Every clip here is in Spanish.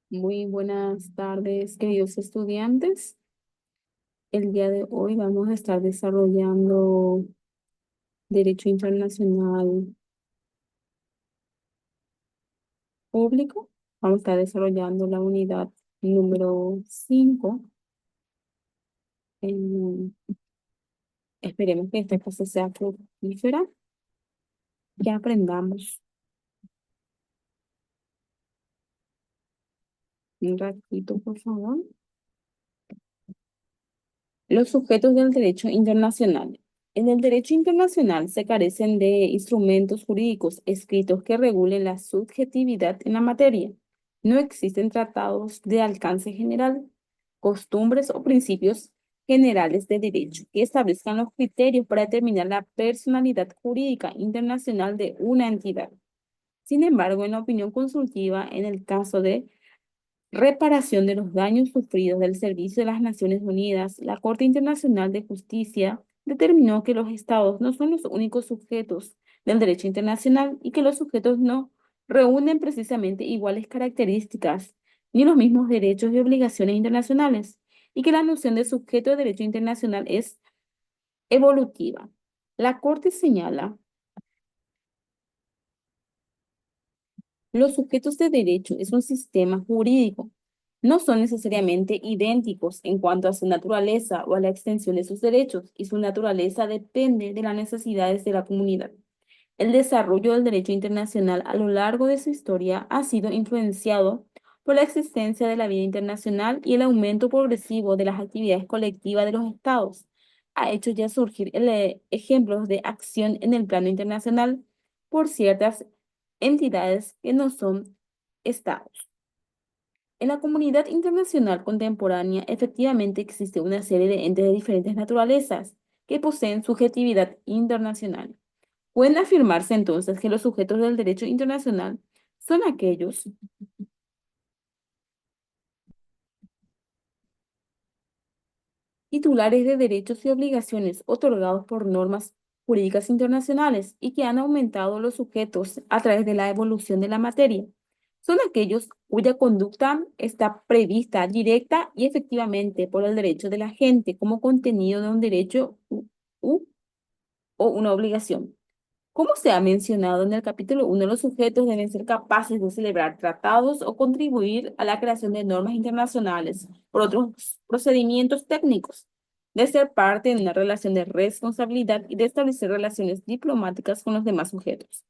Muy buenas tardes, queridos estudiantes. El día de hoy vamos a estar desarrollando Derecho Internacional Público. Vamos a estar desarrollando la unidad número 5. Esperemos que esta clase sea fructífera, que aprendamos un ratito, por favor. Los sujetos del derecho internacional. En el derecho internacional se carecen de instrumentos jurídicos escritos que regulen la subjetividad en la materia. No existen tratados de alcance general, costumbres o principios generales de derecho que establezcan los criterios para determinar la personalidad jurídica internacional de una entidad. Sin embargo, en la opinión consultiva, en el caso de reparación de los daños sufridos del Servicio de las Naciones Unidas, la Corte Internacional de Justicia determinó que los estados no son los únicos sujetos del derecho internacional y que los sujetos no reúnen precisamente iguales características ni los mismos derechos y obligaciones internacionales, y que la noción de sujeto de derecho internacional es evolutiva. La Corte señala: los sujetos de derecho es un sistema jurídico. No son necesariamente idénticos en cuanto a su naturaleza o a la extensión de sus derechos, y su naturaleza depende de las necesidades de la comunidad. El desarrollo del derecho internacional a lo largo de su historia ha sido influenciado por la existencia de la vida internacional y el aumento progresivo de las actividades colectivas de los estados. Ha hecho ya surgir ejemplos de acción en el plano internacional por ciertas entidades que no son estados. En la comunidad internacional contemporánea, efectivamente existe una serie de entes de diferentes naturalezas que poseen subjetividad internacional. Pueden afirmarse entonces que los sujetos del derecho internacional son aquellos titulares de derechos y obligaciones otorgados por normas jurídicas internacionales y que han aumentado los sujetos a través de la evolución de la materia. Son aquellos cuya conducta está prevista directa y efectivamente por el derecho de la gente como contenido de un derecho u- o una obligación. Como se ha mencionado en el capítulo 1, los sujetos deben ser capaces de celebrar tratados o contribuir a la creación de normas internacionales por otros procedimientos técnicos, de ser parte de una relación de responsabilidad y de establecer relaciones diplomáticas con los demás sujetos.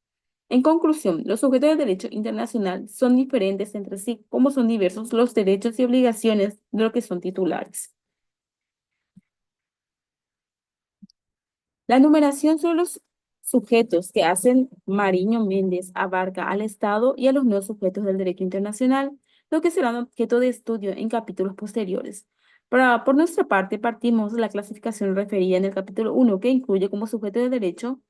En conclusión, los sujetos de derecho internacional son diferentes entre sí, como son diversos los derechos y obligaciones de los que son titulares. La numeración sobre los sujetos que hacen Mariño Méndez abarca al Estado y a los no sujetos del derecho internacional, lo que será un objeto de estudio en capítulos posteriores. Por nuestra parte, partimos de la clasificación referida en el capítulo 1, que incluye como sujeto de derecho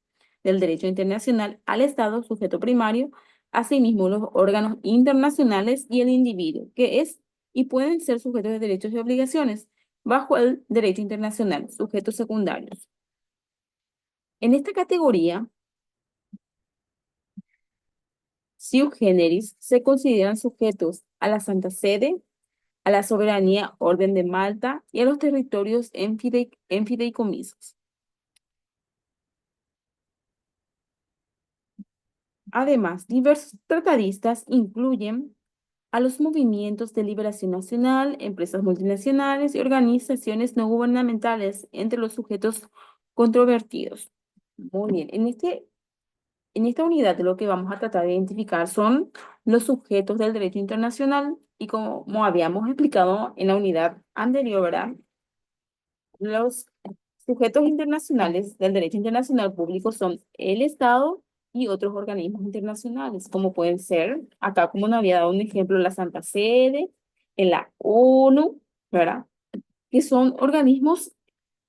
del derecho internacional al Estado, sujeto primario, asimismo los órganos internacionales y el individuo, que es y pueden ser sujetos de derechos y obligaciones bajo el derecho internacional, sujetos secundarios. En esta categoría, sui generis se consideran sujetos a la Santa Sede, a la soberanía Orden de Malta y a los territorios en fideicomisos. Además, diversos tratadistas incluyen a los movimientos de liberación nacional, empresas multinacionales y organizaciones no gubernamentales entre los sujetos controvertidos. Muy bien, en esta unidad lo que vamos a tratar de identificar son los sujetos del derecho internacional y como habíamos explicado en la unidad anterior, ¿verdad? Los sujetos internacionales del derecho internacional público son el Estado y otros organismos internacionales, como pueden ser, acá como nos había dado un ejemplo, la Santa Sede, en la ONU, ¿verdad? Que son organismos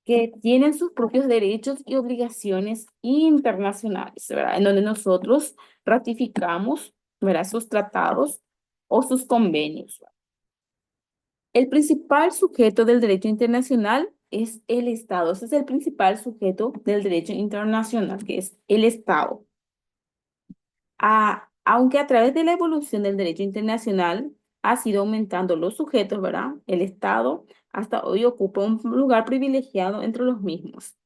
que tienen sus propios derechos y obligaciones internacionales, ¿verdad? En donde nosotros ratificamos, ¿verdad? Sus tratados o sus convenios. El principal sujeto del derecho internacional es el Estado. Ese es el principal sujeto del derecho internacional, que es el Estado. Aunque a través de la evolución del derecho internacional, ha sido aumentando los sujetos, ¿verdad? El Estado hasta hoy ocupa un lugar privilegiado entre los mismos.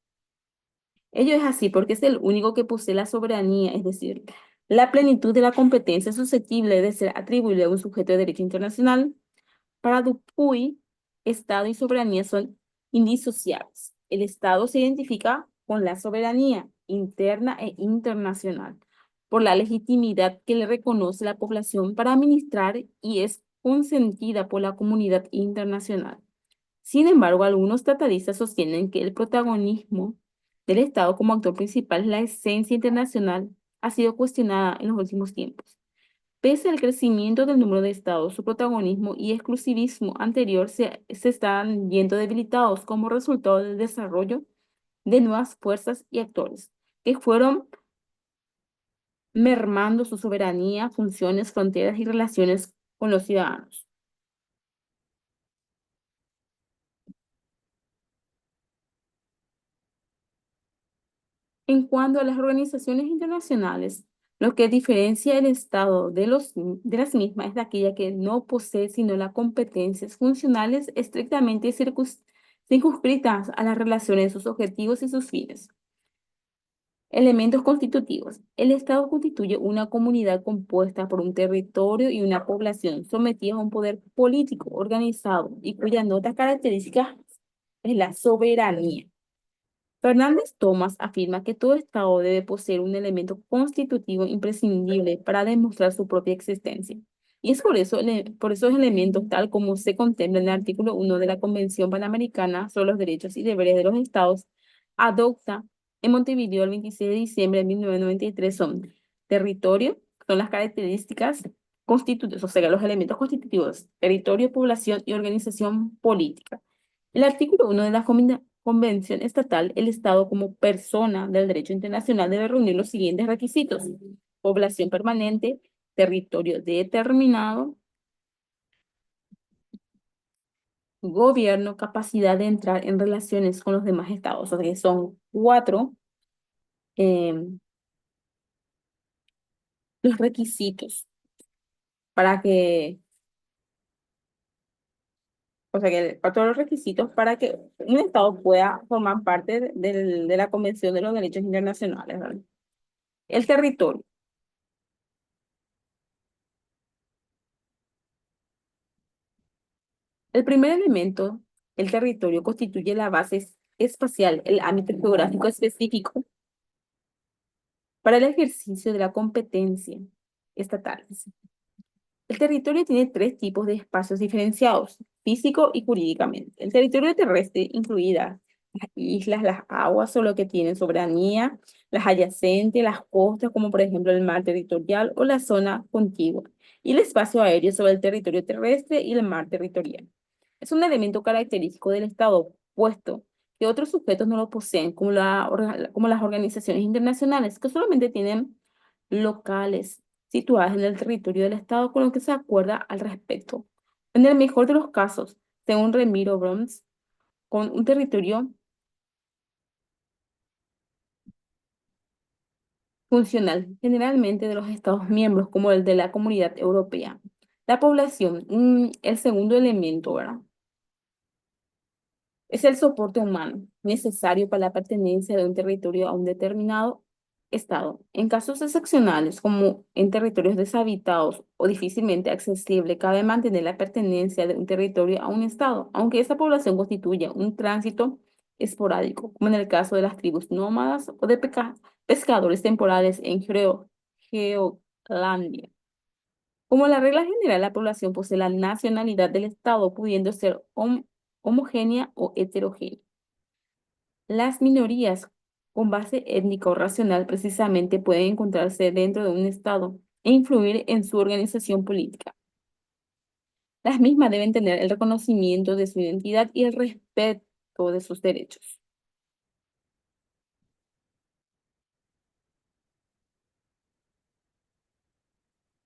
Ello es así porque es el único que posee la soberanía, es decir, la plenitud de la competencia susceptible de ser atribuible a un sujeto de derecho internacional. Para Dupuy, Estado y soberanía son indisociables. El Estado se identifica con la soberanía interna e internacional por la legitimidad que le reconoce la población para administrar y es consentida por la comunidad internacional. Sin embargo, algunos tratadistas sostienen que el protagonismo del Estado como actor principal, la esencia internacional, ha sido cuestionada en los últimos tiempos. Pese al crecimiento del número de estados, su protagonismo y exclusivismo anterior se están viendo debilitados como resultado del desarrollo de nuevas fuerzas y actores que fueron mermando su soberanía, funciones, fronteras y relaciones con los ciudadanos. En cuanto a las organizaciones internacionales, lo que diferencia el Estado de las mismas es de aquella que no posee sino las competencias funcionales estrictamente circunscritas a las relaciones de sus objetivos y sus fines. Elementos constitutivos. El Estado constituye una comunidad compuesta por un territorio y una población sometidos a un poder político organizado y cuya nota característica es la soberanía. Fernández Tomás afirma que todo Estado debe poseer un elemento constitutivo imprescindible para demostrar su propia existencia. Y es por esos elementos, tal como se contempla en el artículo 1 de la Convención Panamericana sobre los Derechos y Deberes de los Estados, adopta en Montevideo el 26 de diciembre de 1993 son territorio, son las características constitutivas, o sea, los elementos constitutivos, territorio, población y organización política. El artículo 1 de la Convención Estatal, el Estado como persona del derecho internacional debe reunir los siguientes requisitos: población permanente, territorio determinado, gobierno, capacidad de entrar en relaciones con los demás estados. O sea que son cuatro eh, los requisitos para que, o sea que cuatro los requisitos para que un estado pueda formar parte de la Convención de los Derechos Internacionales, ¿verdad? El territorio. El primer elemento, el territorio, constituye la base espacial, el ámbito geográfico específico para el ejercicio de la competencia estatal. El territorio tiene tres tipos de espacios diferenciados, físico y jurídicamente. El territorio terrestre, incluidas las islas, las aguas, solo que tienen soberanía, las adyacentes, las costas, como por ejemplo el mar territorial o la zona contigua, y el espacio aéreo sobre el territorio terrestre y el mar territorial. Es un elemento característico del Estado, puesto que otros sujetos no lo poseen, como las organizaciones internacionales, que solamente tienen locales situadas en el territorio del Estado con lo que se acuerda al respecto. En el mejor de los casos, según Remiro Broms, con un territorio funcional generalmente de los Estados miembros como el de la Comunidad Europea. La población, el segundo elemento, ¿verdad? Es el soporte humano necesario para la pertenencia de un territorio a un determinado estado. En casos excepcionales, como en territorios deshabitados o difícilmente accesibles, cabe mantener la pertenencia de un territorio a un estado, aunque esa población constituya un tránsito esporádico, como en el caso de las tribus nómadas o de pescadores temporales en Geolandia. Como la regla general, la población posee la nacionalidad del Estado, pudiendo ser homogénea o heterogénea. Las minorías con base étnica o racional precisamente pueden encontrarse dentro de un Estado e influir en su organización política. Las mismas deben tener el reconocimiento de su identidad y el respeto de sus derechos.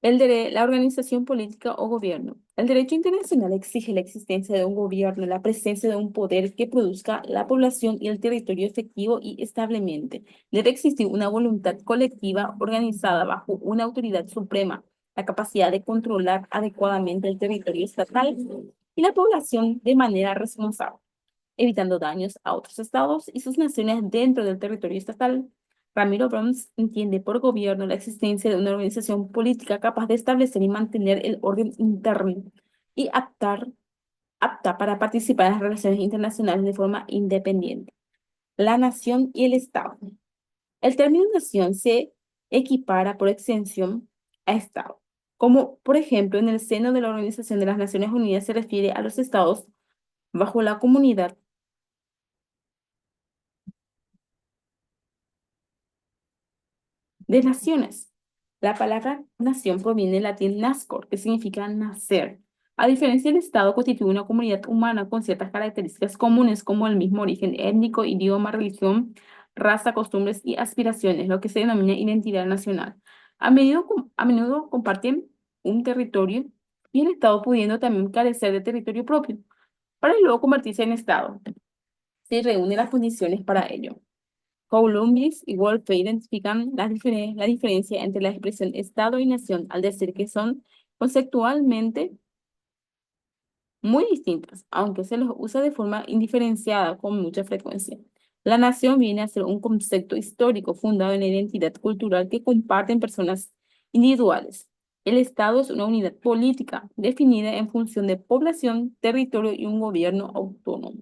La organización política o gobierno. El derecho internacional exige la existencia de un gobierno, la presencia de un poder que produzca la población y el territorio efectivo y establemente. Debe existir una voluntad colectiva organizada bajo una autoridad suprema, la capacidad de controlar adecuadamente el territorio estatal y la población de manera responsable, evitando daños a otros estados y sus naciones dentro del territorio estatal. Ramiro Broms entiende por gobierno la existencia de una organización política capaz de establecer y mantener el orden interno y apta para participar en las relaciones internacionales de forma independiente. La nación y el Estado. El término nación se equipara por extensión a Estado, como por ejemplo en el seno de la Organización de las Naciones Unidas se refiere a los estados bajo la comunidad de naciones. La palabra nación proviene del latín nascor, que significa nacer. A diferencia del Estado, constituye una comunidad humana con ciertas características comunes como el mismo origen étnico, idioma, religión, raza, costumbres y aspiraciones, lo que se denomina identidad nacional. A menudo comparten un territorio y el Estado pudiendo también carecer de territorio propio, para luego convertirse en Estado. Se reúnen las condiciones para ello. Columbus y Wolfe identifican la diferencia entre la expresión Estado y nación al decir que son conceptualmente muy distintas, aunque se los usa de forma indiferenciada con mucha frecuencia. La nación viene a ser un concepto histórico fundado en la identidad cultural que comparten personas individuales. El Estado es una unidad política definida en función de población, territorio y un gobierno autónomo.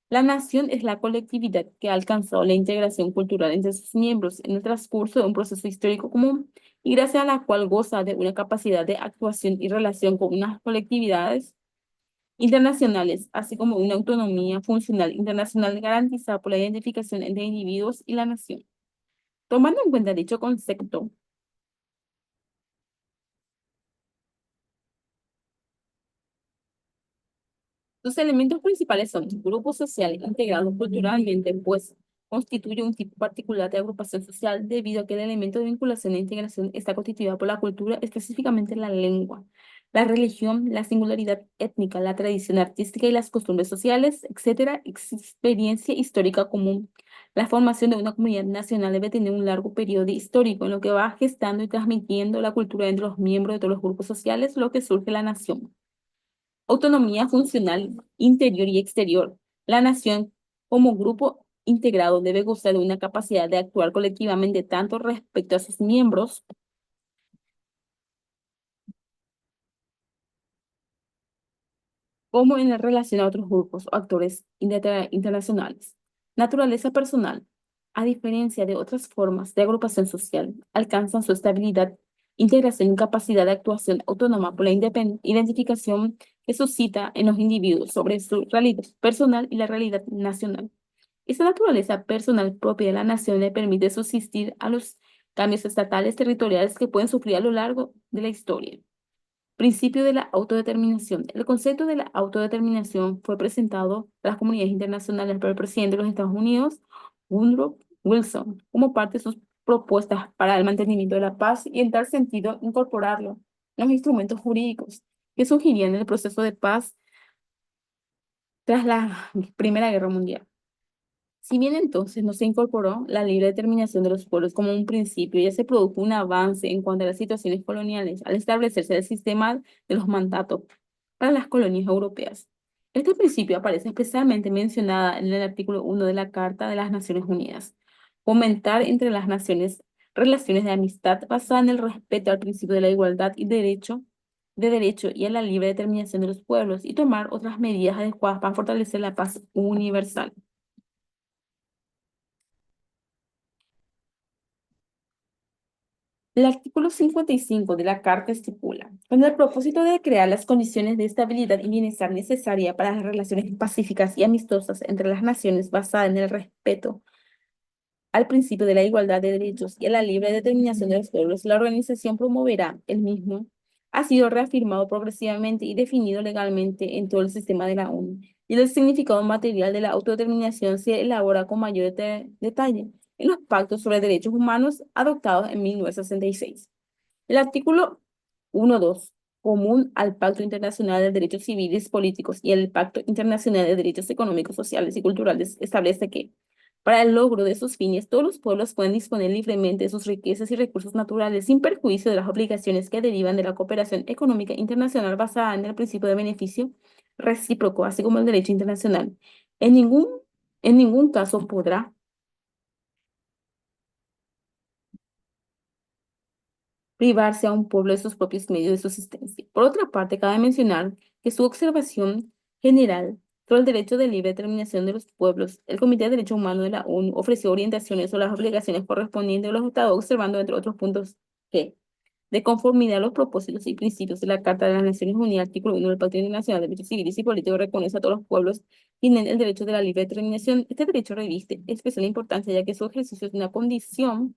La nación es la colectividad que ha alcanzado la integración cultural entre sus miembros en el transcurso de un proceso histórico común y gracias a la cual goza de una capacidad de actuación y relación con unas colectividades internacionales, así como una autonomía funcional internacional garantizada por la identificación entre individuos y la nación. Tomando en cuenta dicho concepto, sus elementos principales son grupo social integrado culturalmente, pues constituye un tipo particular de agrupación social debido a que el elemento de vinculación e integración está constituido por la cultura, específicamente la lengua, la religión, la singularidad étnica, la tradición artística y las costumbres sociales, etcétera, experiencia histórica común. La formación de una comunidad nacional debe tener un largo periodo histórico en lo que va gestando y transmitiendo la cultura entre los miembros de todos los grupos sociales, lo que surge la nación. Autonomía funcional interior y exterior. La nación, como grupo integrado, debe gozar de una capacidad de actuar colectivamente tanto respecto a sus miembros como en relación a otros grupos o actores internacionales. Naturaleza personal. A diferencia de otras formas de agrupación social, alcanzan su estabilidad, integración y capacidad de actuación autónoma por la identificación que suscita en los individuos sobre su realidad personal y la realidad nacional. Esta naturaleza personal propia de la nación le permite subsistir a los cambios estatales territoriales que pueden sufrir a lo largo de la historia. Principio de la autodeterminación. El concepto de la autodeterminación fue presentado a las comunidades internacionales por el presidente de los Estados Unidos, Woodrow Wilson, como parte de sus propuestas para el mantenimiento de la paz y en tal sentido incorporarlo en los instrumentos jurídicos que surgirían en el proceso de paz tras la Primera Guerra Mundial. Si bien entonces no se incorporó la libre determinación de los pueblos como un principio, ya se produjo un avance en cuanto a las situaciones coloniales al establecerse el sistema de los mandatos para las colonias europeas. Este principio aparece especialmente mencionada en el artículo 1 de la Carta de las Naciones Unidas. Fomentar entre las naciones relaciones de amistad basadas en el respeto al principio de la igualdad y derecho y a la libre determinación de los pueblos y tomar otras medidas adecuadas para fortalecer la paz universal. El artículo 55 de la Carta estipula, con el propósito de crear las condiciones de estabilidad y bienestar necesaria para las relaciones pacíficas y amistosas entre las naciones basadas en el respeto al principio de la igualdad de derechos y a la libre determinación de los pueblos, la organización promoverá el mismo. Ha sido reafirmado progresivamente y definido legalmente en todo el sistema de la ONU, y el significado material de la autodeterminación se elabora con mayor detalle en los pactos sobre derechos humanos adoptados en 1966. El artículo 1.2, común al Pacto Internacional de Derechos Civiles, Políticos y el Pacto Internacional de Derechos Económicos, Sociales y Culturales, establece que Para el logro de sus fines, todos los pueblos pueden disponer libremente de sus riquezas y recursos naturales sin perjuicio de las obligaciones que derivan de la cooperación económica internacional basada en el principio de beneficio recíproco, así como el derecho internacional. En ningún, en ningún caso podrá privarse a un pueblo de sus propios medios de subsistencia. Por otra parte, cabe mencionar que su observación general sobre el derecho de libre determinación de los pueblos, el Comité de Derechos Humanos de la ONU ofreció orientaciones sobre las obligaciones correspondientes de los estados, observando, entre otros puntos, que, de conformidad a los propósitos y principios de la Carta de las Naciones Unidas, artículo 1 del Pacto Internacional de Derechos Civiles y Políticos, reconoce a todos los pueblos tienen el derecho de la libre determinación. Este derecho reviste especial importancia ya que su ejercicio es una condición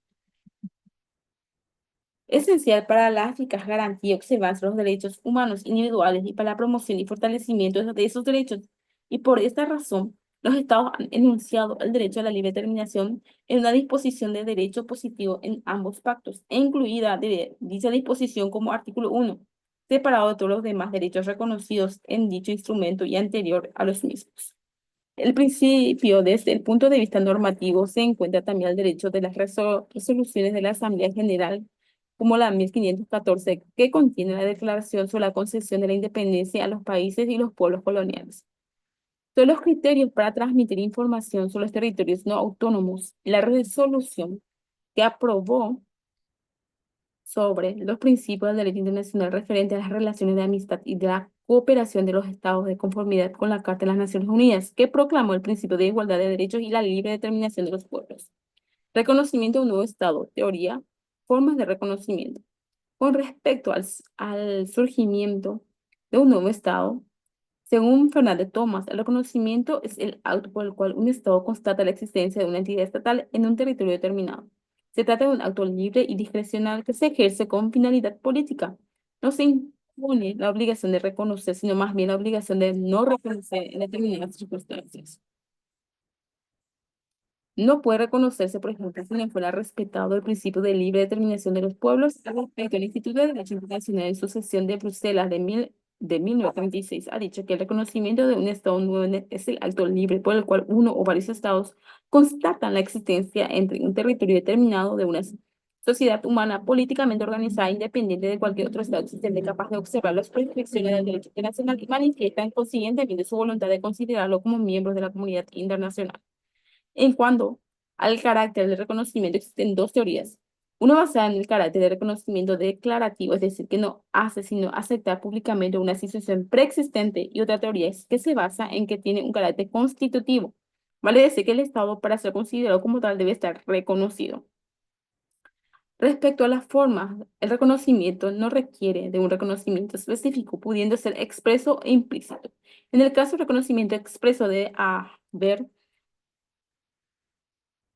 esencial para la eficaz garantía y observancia de los derechos humanos individuales y para la promoción y fortalecimiento de esos derechos. Y por esta razón, los estados han enunciado el derecho a la libre determinación en una disposición de derecho positivo en ambos pactos, e incluida dicha disposición como artículo 1, separado de todos los demás derechos reconocidos en dicho instrumento y anterior a los mismos. El principio, desde el punto de vista normativo, se encuentra también el derecho de las resoluciones de la Asamblea General, como la 1514, que contiene la Declaración sobre la concesión de la independencia a los países y los pueblos coloniales. Son los criterios para transmitir información sobre los territorios no autónomos y la resolución que aprobó sobre los principios del derecho internacional referente a las relaciones de amistad y de la cooperación de los estados de conformidad con la Carta de las Naciones Unidas, que proclamó el principio de igualdad de derechos y la libre determinación de los pueblos. Reconocimiento de un nuevo estado, teoría, formas de reconocimiento. Con respecto al surgimiento de un nuevo estado, según Fernández Tomás, el reconocimiento es el acto por el cual un Estado constata la existencia de una entidad estatal en un territorio determinado. Se trata de un acto libre y discrecional que se ejerce con finalidad política. No se impone la obligación de reconocer, sino más bien la obligación de no reconocer en determinadas circunstancias. No puede reconocerse, por ejemplo, si no fuera respetado el principio de libre determinación de los pueblos al respecto. El Instituto de Derecho Internacional en su sesión de Bruselas de 1936 ha dicho que el reconocimiento de un Estado nuevo es el acto libre por el cual uno o varios Estados constatan la existencia entre un territorio determinado de una sociedad humana políticamente organizada independiente de cualquier otro Estado existente capaz de observar las prescripciones del derecho internacional y manifiestan consiguientemente su voluntad de considerarlo como miembros de la comunidad internacional. En cuanto al carácter del reconocimiento, existen dos teorías. Una basada en el carácter de reconocimiento declarativo, es decir, que no hace sino aceptar públicamente una situación preexistente, y otra teoría es que se basa en que tiene un carácter constitutivo. Vale decir que el Estado, para ser considerado como tal, debe estar reconocido. Respecto a las formas, el reconocimiento no requiere de un reconocimiento específico, pudiendo ser expreso e implícito. En el caso del reconocimiento expreso debe haber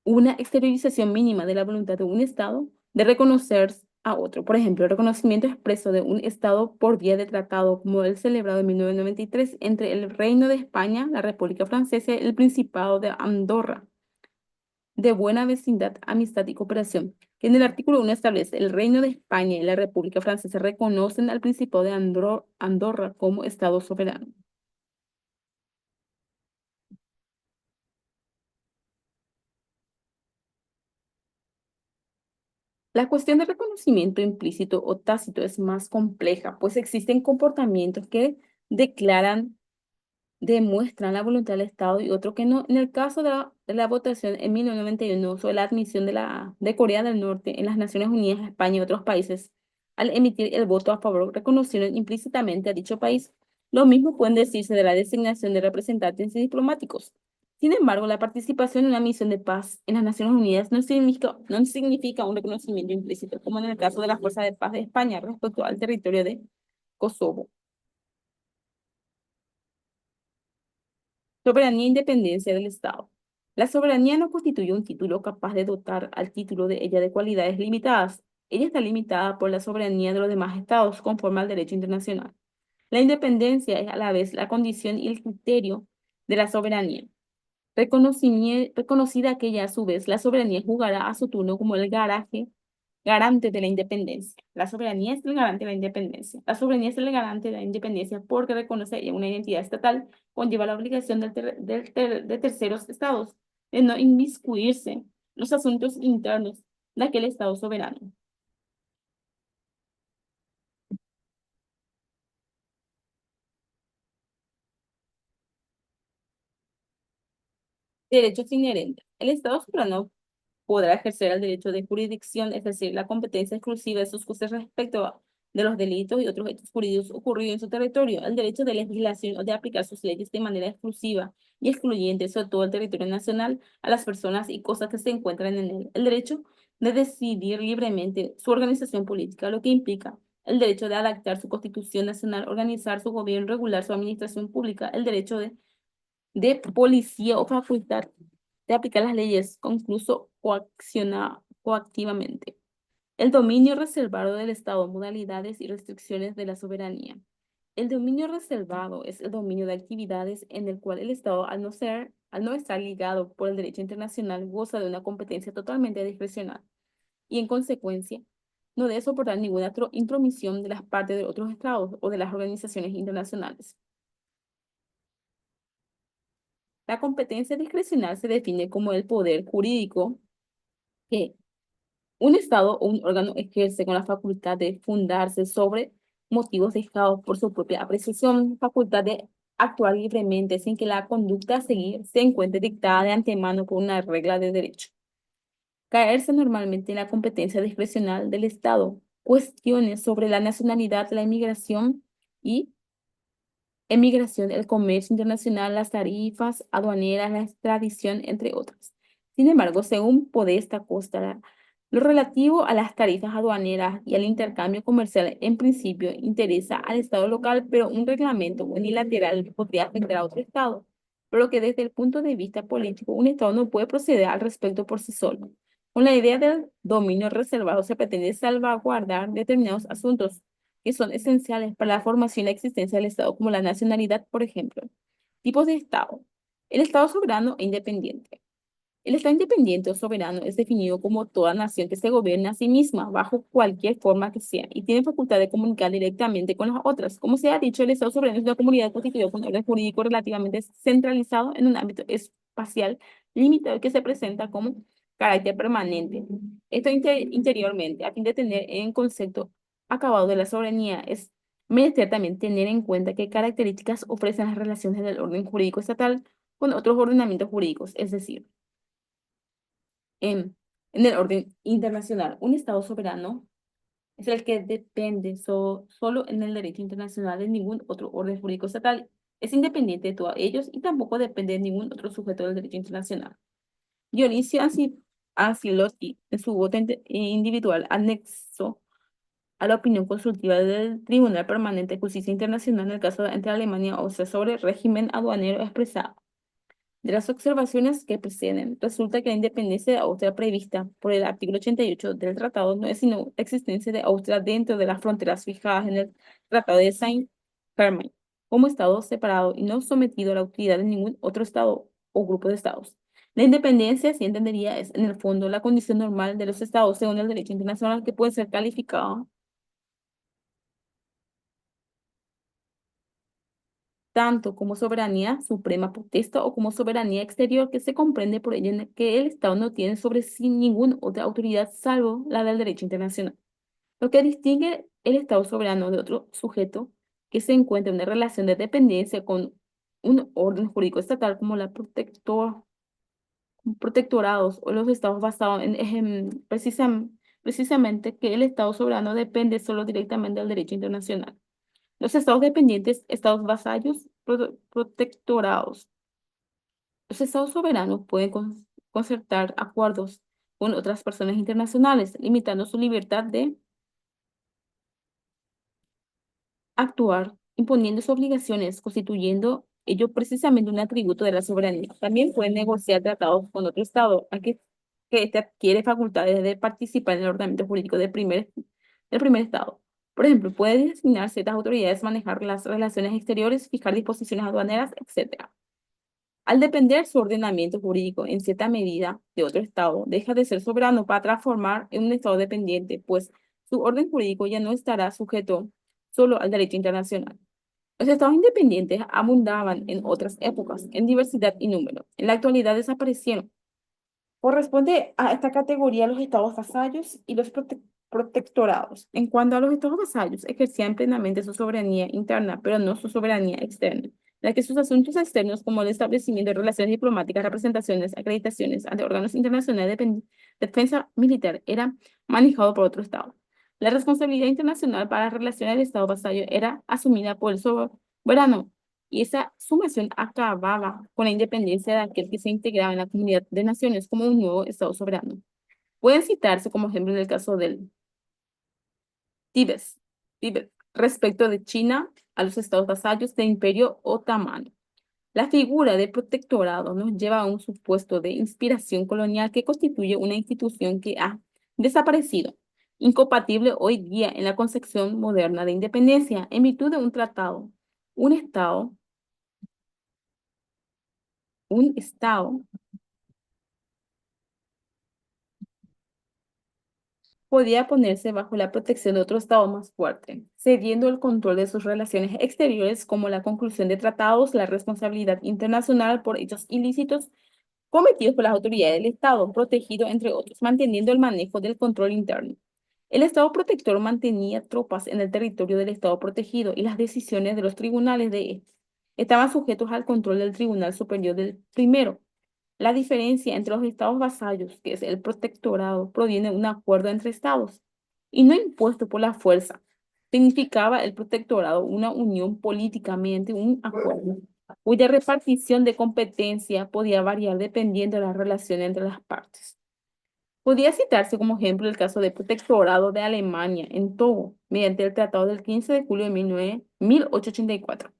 una exteriorización mínima de la voluntad de un Estado de reconocer a otro. Por ejemplo, el reconocimiento expreso de un Estado por vía de tratado, como el celebrado en 1993 entre el Reino de España, la República Francesa y el Principado de Andorra, de buena vecindad, amistad y cooperación, que en el artículo 1 establece: el Reino de España y la República Francesa reconocen al Principado de Andorra como Estado soberano. La cuestión del reconocimiento implícito o tácito es más compleja, pues existen comportamientos que declaran, demuestran la voluntad del Estado y otros que no. En el caso de la votación en 1991 sobre la admisión de Corea del Norte en las Naciones Unidas, España y otros países, al emitir el voto a favor, reconocieron implícitamente a dicho país. Lo mismo pueden decirse de la designación de representantes diplomáticos. Sin embargo, la participación en una misión de paz en las Naciones Unidas no significa un reconocimiento implícito, como en el caso de la Fuerza de Paz de España respecto al territorio de Kosovo. Soberanía e independencia del Estado. La soberanía no constituye un título capaz de dotar al título de ella de cualidades limitadas. Ella está limitada por la soberanía de los demás estados conforme al derecho internacional. La independencia es a la vez la condición y el criterio de la soberanía. Reconocida que ella a su vez la soberanía jugará a su turno como el garante de la independencia. La soberanía es el garante de la independencia. La soberanía es el garante de la independencia porque reconoce una identidad estatal, conlleva la obligación de terceros estados en no inmiscuirse en los asuntos internos de aquel Estado soberano. Derechos inherentes. El Estado soberano podrá ejercer el derecho de jurisdicción, es decir, la competencia exclusiva de sus jueces respecto de los delitos y otros hechos jurídicos ocurridos en su territorio, el derecho de legislación o de aplicar sus leyes de manera exclusiva y excluyente sobre todo el territorio nacional a las personas y cosas que se encuentran en él, el derecho de decidir libremente su organización política, lo que implica el derecho de adaptar su constitución nacional, organizar su gobierno, regular su administración pública, el derecho de policía o facultad de aplicar las leyes, incluso coactivamente. El dominio reservado del Estado, modalidades y restricciones de la soberanía. El dominio reservado es el dominio de actividades en el cual el Estado, al no estar ligado por el derecho internacional, goza de una competencia totalmente discrecional y, en consecuencia, no debe soportar ninguna intromisión de las partes de otros estados o de las organizaciones internacionales. La competencia discrecional se define como el poder jurídico que un Estado o un órgano ejerce con la facultad de fundarse sobre motivos dejados por su propia apreciación, facultad de actuar libremente sin que la conducta a seguir se encuentre dictada de antemano por una regla de derecho. Caerse normalmente en la competencia discrecional del Estado, cuestiones sobre la nacionalidad, la inmigración y emigración, el comercio internacional, las tarifas aduaneras, la extradición, entre otras. Sin embargo, según Podesta Costa, lo relativo a las tarifas aduaneras y al intercambio comercial en principio interesa al Estado local, pero un reglamento unilateral podría afectar a otro Estado, por lo que desde el punto de vista político, un Estado no puede proceder al respecto por sí solo. Con la idea del dominio reservado se pretende salvaguardar determinados asuntos que son esenciales para la formación y la existencia del Estado, como la nacionalidad, por ejemplo. Tipos de Estado. El Estado soberano e independiente. El Estado independiente o soberano es definido como toda nación que se gobierna a sí misma bajo cualquier forma que sea y tiene facultad de comunicar directamente con las otras. Como se ha dicho, el Estado soberano es una comunidad constituida con orden jurídico relativamente centralizado en un ámbito espacial limitado que se presenta como carácter permanente. Esto interiormente, a fin de tener en concepto acabado de la soberanía, es menester también tener en cuenta qué características ofrecen las relaciones del orden jurídico estatal con otros ordenamientos jurídicos, es decir, en el orden internacional, un Estado soberano es el que depende solo en el derecho internacional de ningún otro orden jurídico estatal. Es independiente de todos ellos y tampoco depende de ningún otro sujeto del derecho internacional. Dionisio Anciloschi, en su voto individual anexo a la opinión consultiva del Tribunal Permanente de Justicia Internacional en el caso entre Alemania y Austria sobre el régimen aduanero expresado. De las observaciones que preceden, resulta que la independencia de Austria prevista por el artículo 88 del tratado no es sino la existencia de Austria dentro de las fronteras fijadas en el Tratado de Saint-Germain, como Estado separado y no sometido a la autoridad de ningún otro Estado o grupo de Estados. La independencia, si entendería, es en el fondo la condición normal de los Estados según el derecho internacional que puede ser calificada tanto como soberanía suprema potestad o como soberanía exterior que se comprende por ella en que el Estado no tiene sobre sí ninguna otra autoridad salvo la del derecho internacional. Lo que distingue el Estado soberano de otro sujeto que se encuentra en una relación de dependencia con un orden jurídico estatal como la protectorados o los estados basados precisamente que el Estado soberano depende solo directamente del derecho internacional. Los estados dependientes, estados vasallos, protectorados. Los estados soberanos pueden concertar acuerdos con otras personas internacionales, limitando su libertad de actuar, imponiendo sus obligaciones, constituyendo ello precisamente un atributo de la soberanía. También pueden negociar tratados con otro estado, que éste adquiere facultades de participar en el ordenamiento jurídico del primer estado. Por ejemplo, puede designar ciertas autoridades, manejar las relaciones exteriores, fijar disposiciones aduaneras, etc. Al depender su ordenamiento jurídico en cierta medida de otro Estado, deja de ser soberano para transformar en un Estado dependiente, pues su orden jurídico ya no estará sujeto solo al derecho internacional. Los Estados independientes abundaban en otras épocas, en diversidad y número. En la actualidad desaparecieron. Corresponde a esta categoría los estados vasallos y los protectorados. En cuanto a los estados vasallos, ejercían plenamente su soberanía interna, pero no su soberanía externa, ya que sus asuntos externos, como el establecimiento de relaciones diplomáticas, representaciones, acreditaciones ante órganos internacionales de defensa militar, eran manejados por otro estado. La responsabilidad internacional para las relaciones del estado vasallo era asumida por el soberano, y esa sumación acababa con la independencia de aquel que se integraba en la comunidad de naciones como un nuevo Estado soberano. Pueden citarse como ejemplo en el caso del Tíbet, respecto de China a los estados vasallos del Imperio Otomano. La figura de protectorado nos lleva a un supuesto de inspiración colonial que constituye una institución que ha desaparecido, incompatible hoy día en la concepción moderna de independencia en virtud de un tratado. Un Estado, un Estado podía ponerse bajo la protección de otro Estado más fuerte, cediendo el control de sus relaciones exteriores como la conclusión de tratados, la responsabilidad internacional por hechos ilícitos cometidos por las autoridades del Estado, protegido entre otros, manteniendo el manejo del control interno. El Estado protector mantenía tropas en el territorio del Estado protegido y las decisiones de los tribunales de este estaban sujetos al control del Tribunal Superior del primero. La diferencia entre los estados vasallos, que es el protectorado, proviene de un acuerdo entre estados y no impuesto por la fuerza. Significaba el protectorado una unión políticamente, un acuerdo, cuya repartición de competencia podía variar dependiendo de la relación entre las partes. Podría citarse como ejemplo el caso del protectorado de Alemania en Togo, mediante el Tratado del 15 de julio de 1884,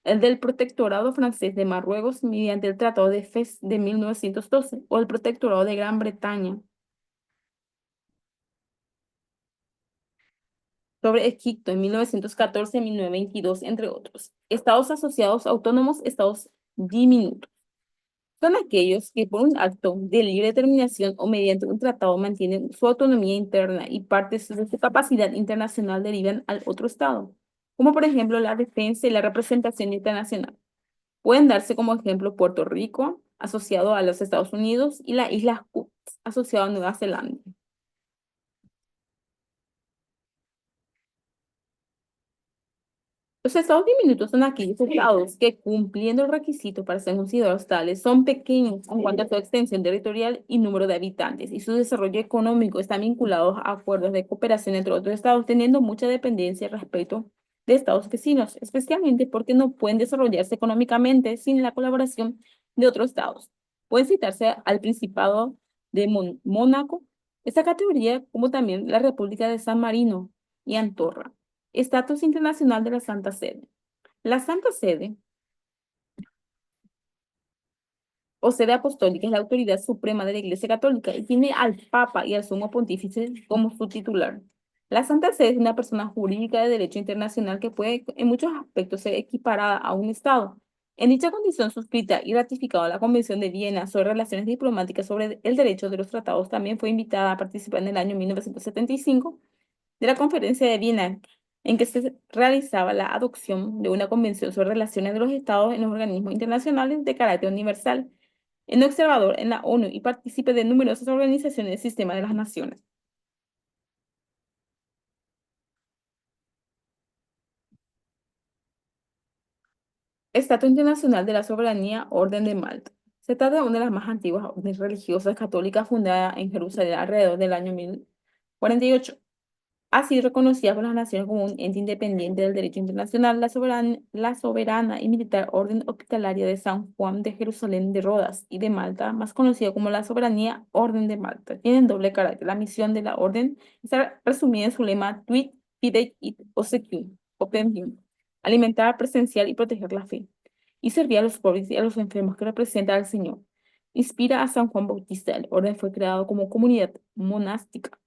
el del Protectorado francés de Marruecos mediante el Tratado de Fez de 1912, o el Protectorado de Gran Bretaña sobre Egipto en 1914 y 1922, entre otros. Estados asociados autónomos, estados diminutos. Son aquellos que por un acto de libre determinación o mediante un tratado mantienen su autonomía interna y partes de su capacidad internacional derivan al otro estado, como por ejemplo la defensa y la representación internacional. Pueden darse como ejemplo Puerto Rico, asociado a los Estados Unidos, y la isla Cook, asociado a Nueva Zelanda. Los estados diminutos son aquellos estados que, cumpliendo el requisito para ser considerados tales, son pequeños en cuanto a su extensión territorial y número de habitantes, y su desarrollo económico está vinculado a acuerdos de cooperación entre otros estados, teniendo mucha dependencia respecto de estados vecinos, especialmente porque no pueden desarrollarse económicamente sin la colaboración de otros estados. Puede citarse al Principado de Mónaco, esta categoría, como también la República de San Marino y Andorra. Estatus internacional de la Santa Sede. La Santa Sede, o sede apostólica, es la autoridad suprema de la Iglesia Católica y tiene al Papa y al Sumo Pontífice como su titular. La Santa Sede es una persona jurídica de derecho internacional que puede en muchos aspectos ser equiparada a un Estado. En dicha condición suscrita y ratificada la Convención de Viena sobre relaciones diplomáticas sobre el derecho de los tratados, también fue invitada a participar en el año 1975 de la Conferencia de Viena, en que se realizaba la adopción de una convención sobre relaciones de los estados en los organismos internacionales de carácter universal, en observador en la ONU y partícipe de numerosas organizaciones del sistema de las naciones. Estatus Internacional de la Soberanía, Orden de Malta. Se trata de una de las más antiguas órdenes religiosas católicas fundada en Jerusalén alrededor del año 1048. Ha sido reconocida por las naciones como un ente independiente del derecho internacional, la soberana y militar Orden Hospitalaria de San Juan de Jerusalén de Rodas y de Malta, más conocida como la Soberanía Orden de Malta. Tienen doble carácter. La misión de la orden está resumida en su lema Tweet, Fidei et Obsequium, Open alimentar, presenciar y proteger la fe, y servir a los pobres y a los enfermos que representa al Señor. Inspira a San Juan Bautista. El orden fue creado como comunidad monástica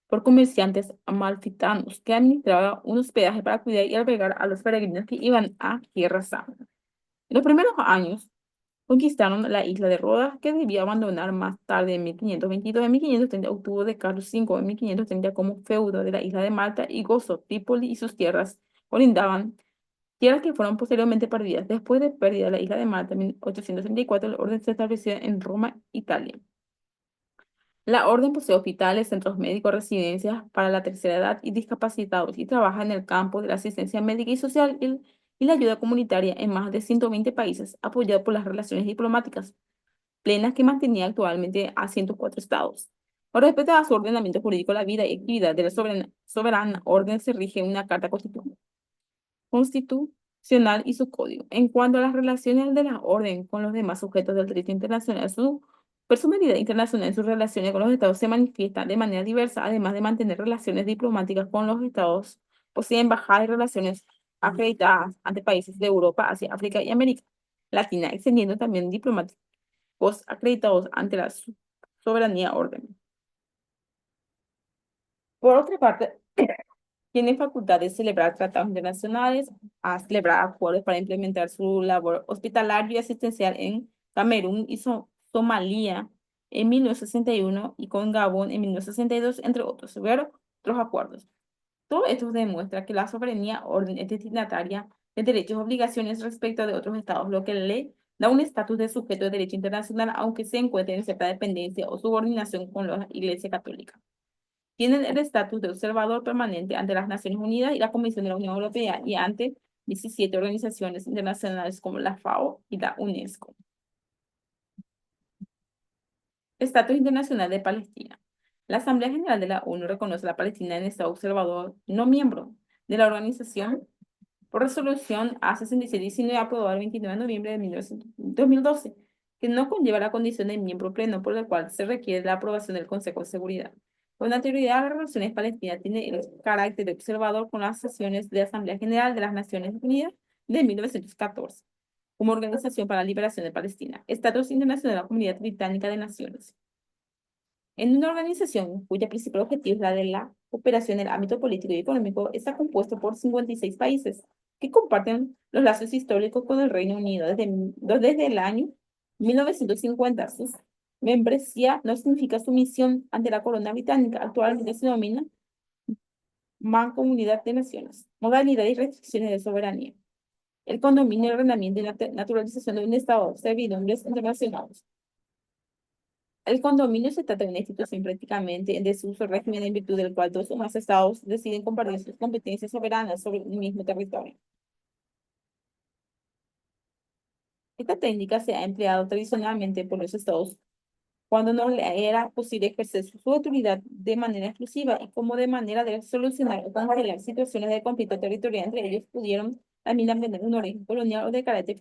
por comerciantes amalfitanos que administraban un hospedaje para cuidar y albergar a los peregrinos que iban a Tierra Santa. En los primeros años conquistaron la isla de Rodas, que debía abandonar más tarde en 1522. En 1530 obtuvo de Carlos V en 1530 como feudo de la isla de Malta y Gozo, Trípoli y sus tierras colindaban, tierras que fueron posteriormente perdidas. Después de pérdida de la isla de Malta en 1834, el orden se estableció en Roma, Italia. La orden posee hospitales, centros médicos, residencias para la tercera edad y discapacitados y trabaja en el campo de la asistencia médica y social y la ayuda comunitaria en más de 120 países, apoyado por las relaciones diplomáticas plenas que mantenía actualmente a 104 estados. Con respecto a su ordenamiento jurídico, la vida y actividad de la soberana orden se rige en una carta constitucional y su código. En cuanto a las relaciones de la orden con los demás sujetos del derecho internacional, su personalidad internacional en sus relaciones con los estados se manifiesta de manera diversa, además de mantener relaciones diplomáticas con los estados, posee embajadas y relaciones acreditadas ante países de Europa, Asia, África y América Latina, extendiendo también diplomáticos acreditados ante la soberanía orden. Por otra parte, tiene facultad de celebrar tratados internacionales, a celebrar acuerdos para implementar su labor hospitalaria y asistencial en Camerún y Somalia en 1961 y con Gabón en 1962, entre otros, ver otros acuerdos. Todo esto demuestra que la soberanía orden es destinataria de derechos y obligaciones respecto de otros estados, lo que le da un estatus de sujeto de derecho internacional, aunque se encuentre en cierta dependencia o subordinación con la Iglesia Católica. Tienen el estatus de observador permanente ante las Naciones Unidas y la Comisión de la Unión Europea y ante 17 organizaciones internacionales como la FAO y la UNESCO. Estatus Internacional de Palestina. La Asamblea General de la ONU reconoce a la Palestina en estado observador no miembro de la organización por resolución A6719 aprobada el 29 de noviembre de 2012, que no conlleva la condición de miembro pleno por la cual se requiere la aprobación del Consejo de Seguridad. Con anterioridad, las relaciones palestinas tienen el carácter de observador con las sesiones de la Asamblea General de las Naciones Unidas de 1914, como Organización para la Liberación de Palestina, Estatus Internacional de la Comunidad Británica de Naciones. En una organización cuya principal objetivo es la de la cooperación en el ámbito político y económico, está compuesto por 56 países que comparten los lazos históricos con el Reino Unido desde el año 1950. Su membresía no significa sumisión ante la corona británica. Actualmente se denomina Mancomunidad de Naciones, modalidad y restricciones de soberanía. El condominio, el ordenamiento y la naturalización de un Estado, servidumbres internacionales. El condominio se trata de una institución prácticamente en desuso régimen en virtud del cual dos o más estados deciden compartir sus competencias soberanas sobre un mismo territorio. Esta técnica se ha empleado tradicionalmente por los estados cuando no le era posible ejercer su autoridad de manera exclusiva y como de manera de solucionar o congelar situaciones de conflicto territorial entre ellos pudieron también tener un origen colonial o de carácter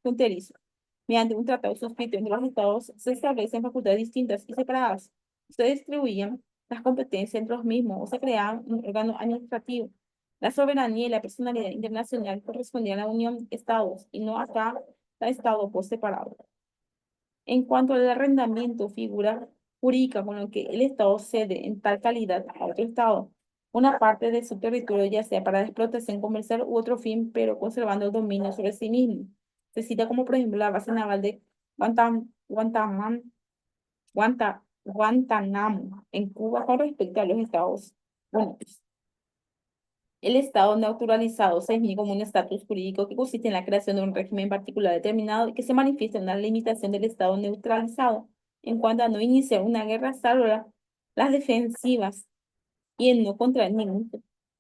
fronterizo. Mediante un tratado suscrito entre los estados se establecen facultades distintas y separadas. Se distribuían las competencias entre los mismos o se creaba un órgano administrativo. La soberanía y la personalidad internacional correspondían a la Unión Estados y no a cada estado por separado. En cuanto al arrendamiento, figura jurídica con lo que el Estado cede en tal calidad a otro Estado una parte de su territorio, ya sea para explotación comercial u otro fin, pero conservando el dominio sobre sí mismo. Se cita como, por ejemplo, la base naval de Guantánamo en Cuba con respecto a los Estados Unidos. El Estado naturalizado se define como un estatus jurídico que consiste en la creación de un régimen particular determinado y que se manifiesta en una limitación del Estado neutralizado en cuanto a no iniciar una guerra salvo las defensivas y en no contraer ninguna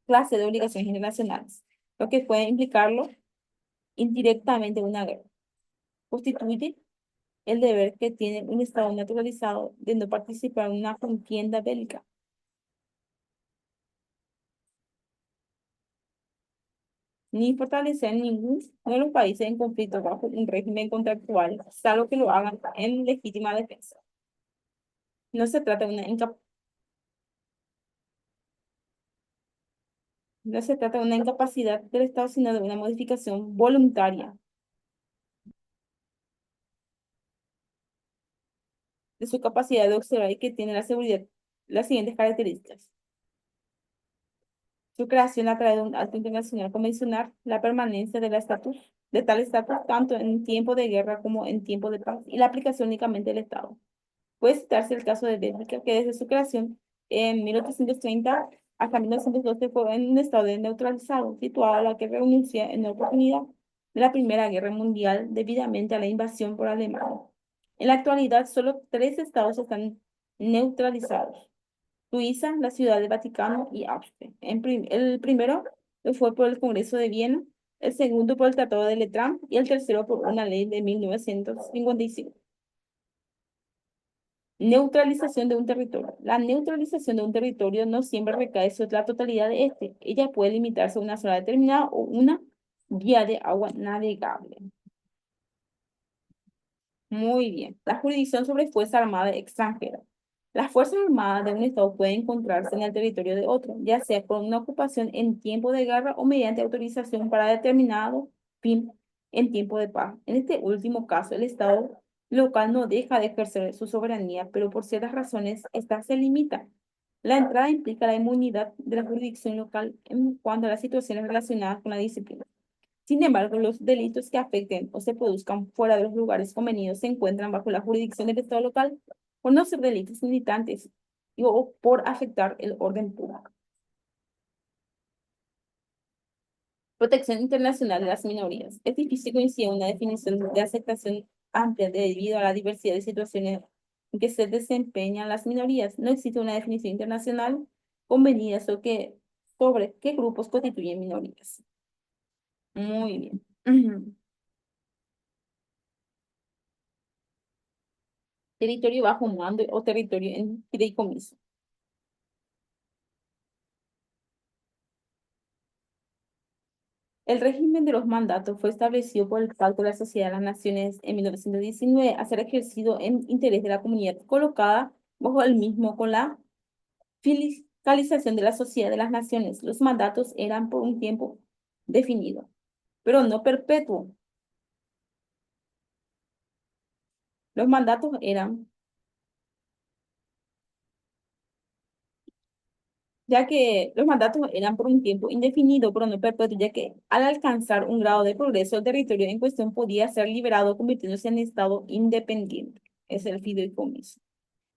clase de obligaciones internacionales, lo que puede implicarlo indirectamente una guerra. Constituye el deber que tiene un Estado naturalizado de no participar en una contienda bélica. Ni fortalecer ninguno de los países en conflicto bajo un régimen contractual, salvo que lo hagan en legítima defensa. No se trata de una, no se trata de una incapacidad del Estado, sino de una modificación voluntaria de su capacidad de observar y que tiene la seguridad las siguientes características. Su creación a través de un acto internacional convencional, la permanencia de tal estatus tanto en tiempo de guerra como en tiempo de paz y la aplicación únicamente del Estado. Puede citarse el caso de Bélgica, que desde su creación en 1830 hasta 1912 fue en un estado de neutralizado, situado a la que renunció en la oportunidad de la Primera Guerra Mundial debidamente a la invasión por Alemania. En la actualidad, solo 3 estados están neutralizados. Suiza, la Ciudad del Vaticano y Austria. El primero fue por el Congreso de Viena, el segundo por el Tratado de Letrán y el tercero por una ley de 1955. Neutralización de un territorio. La neutralización de un territorio no siempre recae sobre la totalidad de este. Ella puede limitarse a una zona determinada o una vía de agua navegable. Muy bien. La jurisdicción sobre Fuerza Armada extranjera. Las Fuerzas Armadas de un Estado pueden encontrarse en el territorio de otro, ya sea con una ocupación en tiempo de guerra o mediante autorización para determinado fin en tiempo de paz. En este último caso, el Estado local no deja de ejercer su soberanía, pero por ciertas razones, esta se limita. La entrada implica la inmunidad de la jurisdicción local en cuanto a las situaciones relacionadas con la disciplina. Sin embargo, los delitos que afecten o se produzcan fuera de los lugares convenidos se encuentran bajo la jurisdicción del Estado local por no ser delitos militantes o por afectar el orden público. Protección internacional de las minorías. Es difícil coincidir una definición de aceptación amplia debido a la diversidad de situaciones en que se desempeñan las minorías. No existe una definición internacional convenida sobre qué grupos constituyen minorías. Muy bien. Territorio bajo mando o territorio en fideicomiso. El régimen de los mandatos fue establecido por el Pacto de la Sociedad de las Naciones en 1919 a ser ejercido en interés de la comunidad colocada bajo el mismo con la fiscalización de la Sociedad de las Naciones. Los mandatos eran por un tiempo definido, pero no perpetuo. Los mandatos eran ya que los mandatos eran por un tiempo indefinido, pero no perpetuo, ya que al alcanzar un grado de progreso, el territorio en cuestión podía ser liberado, convirtiéndose en estado independiente. Es el fideicomiso.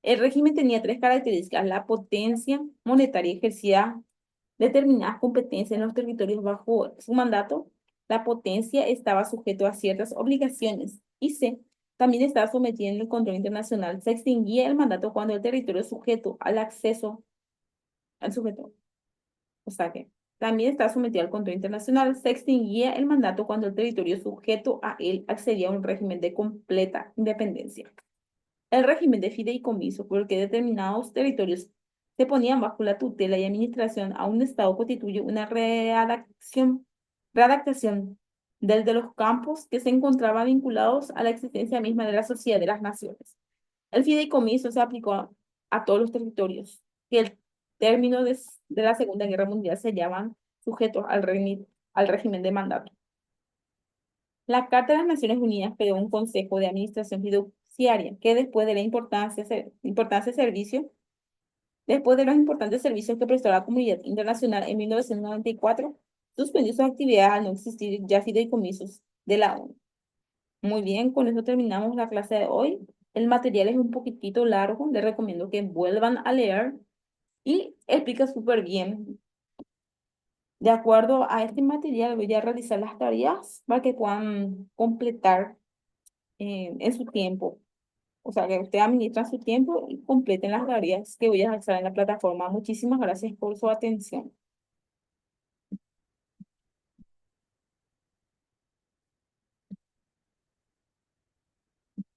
El régimen tenía tres características: la potencia monetaria ejercía determinadas competencias en los territorios bajo su mandato, la potencia estaba sujeto a ciertas obligaciones y también estaba sometida en el control internacional. Se extinguía el mandato cuando el territorio sujeto al acceso al sujeto. O sea que también está sometido al control internacional. Se extinguía el mandato cuando el territorio sujeto a él accedía a un régimen de completa independencia. El régimen de fideicomiso, por el que determinados territorios se ponían bajo la tutela y administración a un Estado, constituye una redactación del de los campos que se encontraban vinculados a la existencia misma de la Sociedad de las Naciones. El fideicomiso se aplicó a todos los territorios que el término de la Segunda Guerra Mundial se llaman sujetos al régimen de mandato. La Carta de las Naciones Unidas creó un Consejo de Administración Fiduciaria que después de la después de los importantes servicios que prestó la comunidad internacional en 1994, suspendió sus actividades al no existir ya fideicomisos de la ONU. Muy bien, con eso terminamos la clase de hoy. El material es un poquitito largo, les recomiendo que vuelvan a leer y explica súper bien. De acuerdo a este material, voy a realizar las tareas para que puedan completar en su tiempo. O sea, que ustedes administran su tiempo y completen las tareas que voy a realizar en la plataforma. Muchísimas gracias por su atención.